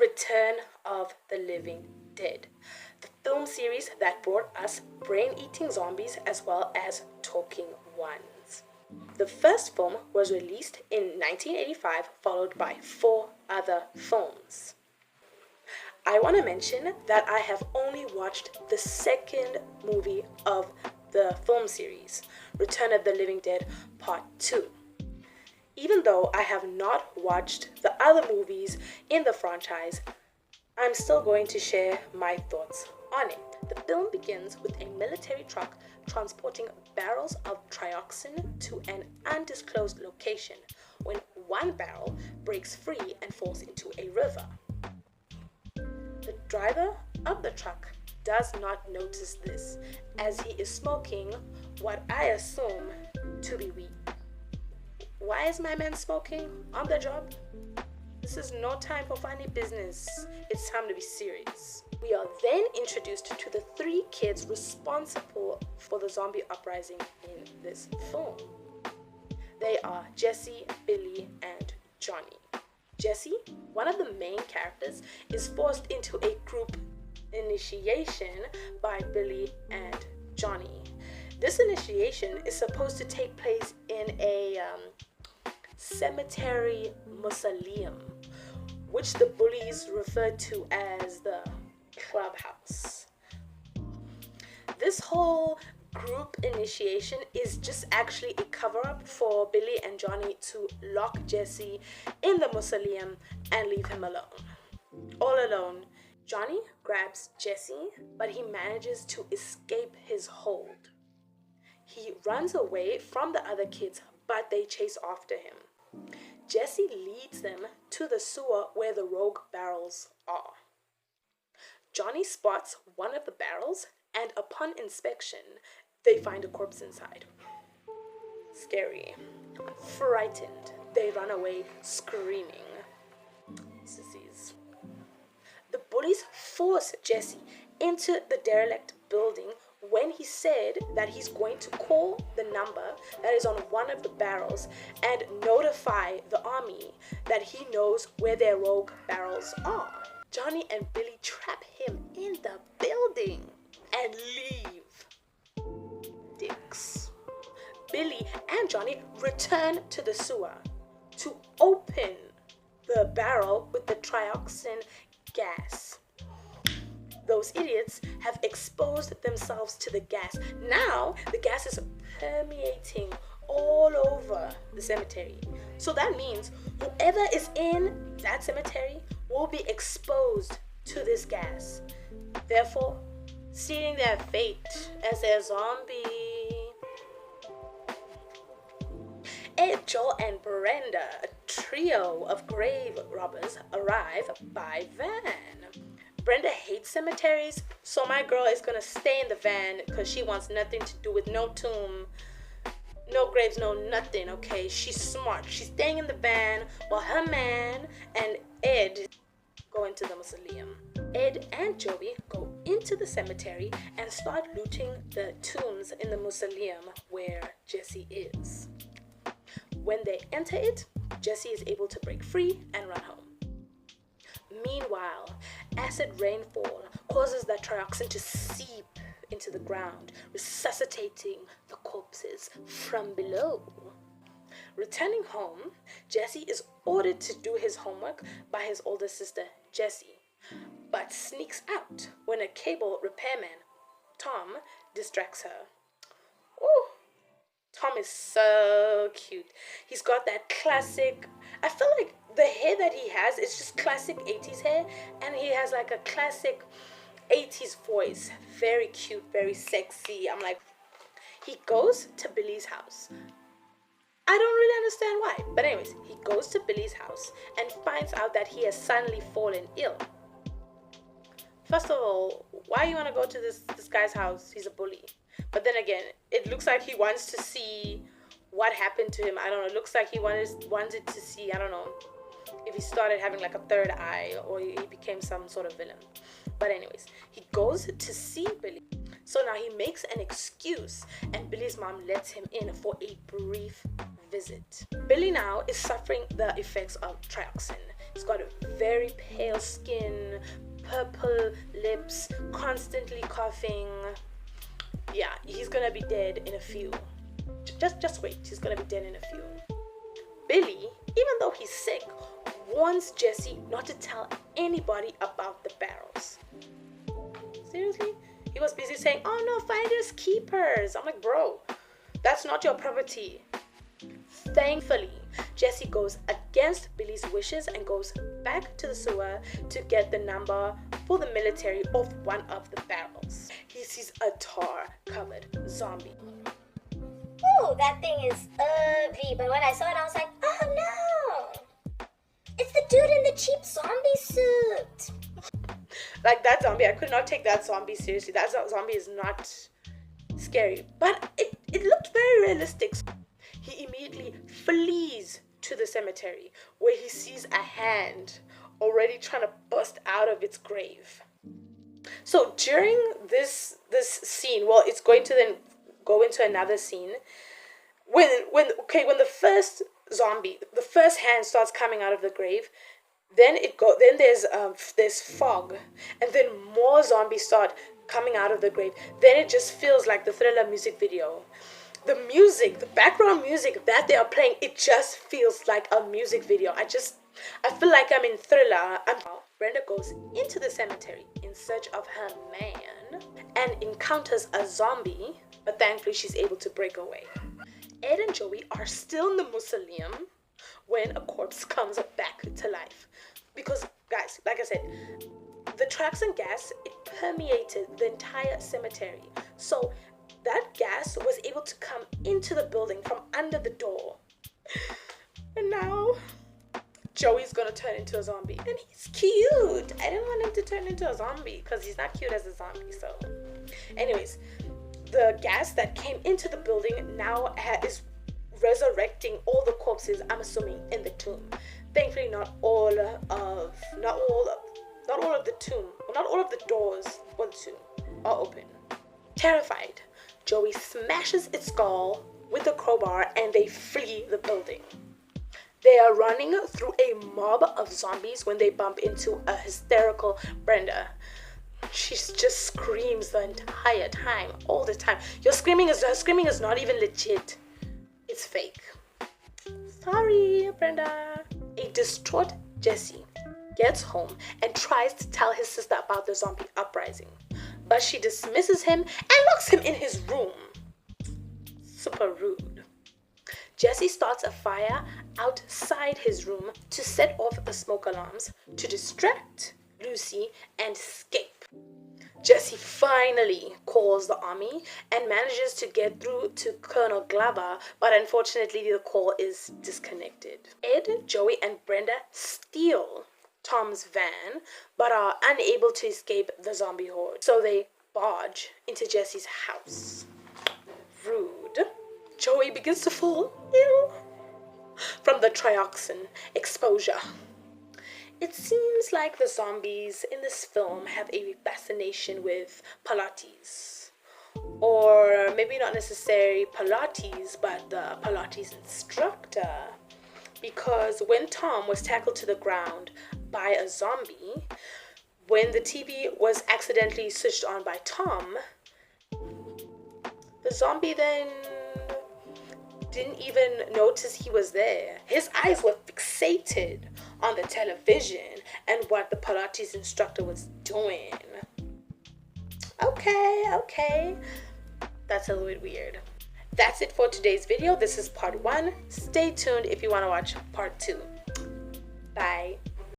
Return of the Living Dead, the film series that brought us brain-eating zombies as well as talking ones. The first film was released in 1985, followed by 4 other films. I want to mention that I have only watched the second movie of the film series, Return of the Living Dead Part 2. Even though I have not watched the other movies in the franchise, I'm still going to share my thoughts on it. The film begins with a military truck transporting barrels of trioxin to an undisclosed location when one barrel breaks free and falls into a river. The driver of the truck does not notice this as he is smoking what I assume to be weed. Why is my man smoking on the job? This is no time for funny business. It's time to be serious. We are then introduced to the 3 kids responsible for the zombie uprising in this film. They are Jesse, Billy, and Johnny. Jesse, one of the main characters, is forced into a group initiation by Billy and Johnny. This initiation is supposed to take place in a cemetery mausoleum, which the bullies refer to as the clubhouse. This whole group initiation is just actually a cover-up for Billy and Johnny to lock Jesse in the mausoleum and leave him alone. All alone, Johnny grabs Jesse, but he manages to escape his hold. He runs away from the other kids, but they chase after him. Jesse leads them to the sewer where the rogue barrels are. Johnny spots one of the barrels, and upon inspection, they find a corpse inside. Scary. Frightened, they run away screaming. Sissies. The bullies force Jesse into the derelict building when he said that he's going to call the number that is on one of the barrels and notify the army that he knows where their rogue barrels are. Johnny and Billy trap him in the building and leave. Dicks. Billy and Johnny return to the sewer to open the barrel with the trioxin gas. Those idiots have exposed themselves to the gas. Now the gas is permeating all over the cemetery. So that means whoever is in that cemetery will be exposed to this gas, therefore sealing their fate as a zombie. Ed, Joel, and Brenda, a trio of grave robbers, arrive by van. Brenda hates cemeteries, so my girl is gonna stay in the van because she wants nothing to do with no tomb, no graves, no nothing, okay? She's smart. She's staying in the van while her man and Ed go into the mausoleum. Ed and Joey go into the cemetery and start looting the tombs in the mausoleum where Jesse is. When they enter it, Jesse is able to break free and run home. Meanwhile, acid rainfall causes the trioxin to seep into the ground, resuscitating the corpses from below. Returning home, Jesse is ordered to do his homework by his older sister, Jessie, but sneaks out when a cable repairman, Tom, distracts her. Ooh, Tom is so cute. He's got that classic, I feel like the hair that he has is just classic 80s hair, and he has like a classic 80s voice. Very cute, very sexy. I'm like, he goes to Billy's house. I don't really understand why, but anyways, he goes to Billy's house and finds out that he has suddenly fallen ill. First of all, why you want to go to this guy's house? He's a bully. But then again, it looks like he wants to see what happened to him. I don't know. It looks like he wanted to see, I don't know, if he started having like a third eye or he became some sort of villain. But anyways, he goes to see Billy. So now he makes an excuse and Billy's mom lets him in for a brief visit. Billy now is suffering the effects of trioxin. He's got a very pale skin, purple lips, constantly coughing. Yeah, he's gonna be dead in a few. Just wait, he's gonna be dead in a few. Billy, even though he's sick, warns Jesse not to tell anybody about the barrels. Seriously? He was busy saying, oh no, finders keepers. I'm like, bro, that's not your property. Thankfully, Jesse goes against Billy's wishes and goes back to the sewer to get the number for the military of one of the barrels. He sees a tar-covered zombie. Oh, that thing is ugly. But when I saw it, I was like, oh no! It's the dude in the cheap zombie suit. Like that zombie, I could not take that zombie seriously. That zombie is not scary, but it looked very realistic. He immediately flees to the cemetery where he sees a hand already trying to bust out of its grave. So during this scene, well, it's going to then go into another scene. When the first zombie, the first hand starts coming out of the grave, then there's fog, and then more zombies start coming out of the grave. Then it just feels like the Thriller music video. The music, the background music that they are playing, it just feels like a music video. I feel like I'm in Thriller. Brenda goes into the cemetery in search of her man and encounters a zombie, but thankfully she's able to break away. Ed and Joey are still in the mausoleum when a corpse comes back to life. Because, guys, like I said, the tracks and gas, it permeated the entire cemetery. So that gas was able to come into the building from under the door. And now Joey's gonna turn into a zombie. And he's cute. I didn't want him to turn into a zombie because he's not cute as a zombie. So anyways, the gas that came into the building now is resurrecting all the corpses, I'm assuming, in the tomb. Thankfully, not all of the doors for the tomb are open. Terrified, Joey smashes its skull with a crowbar and they flee the building. They are running through a mob of zombies when they bump into a hysterical Brenda. She just screams the entire time, all the time. Her screaming is not even legit. It's fake. Sorry, Brenda. A distraught Jesse gets home and tries to tell his sister about the zombie uprising, but she dismisses him and locks him in his room. Super rude. Jesse starts a fire outside his room to set off the smoke alarms to distract Lucy and escape. Jesse finally calls the army and manages to get through to Colonel Glover, but unfortunately the call is disconnected. Ed, Joey, and Brenda steal Tom's van, but are unable to escape the zombie horde, so they barge into Jesse's house. Rude. Joey begins to fall ill from the trioxin exposure. It seems like the zombies in this film have a fascination with Pilates. Or maybe not necessarily Pilates, but the Pilates instructor. Because when Tom was tackled to the ground by a zombie, when the TV was accidentally switched on by Tom, the zombie then didn't even notice he was there. His eyes were fixated on the television and what the Pilates instructor was doing. Okay. That's a little bit weird. That's it for today's video. This is part 1. Stay tuned if you want to watch part 2. Bye.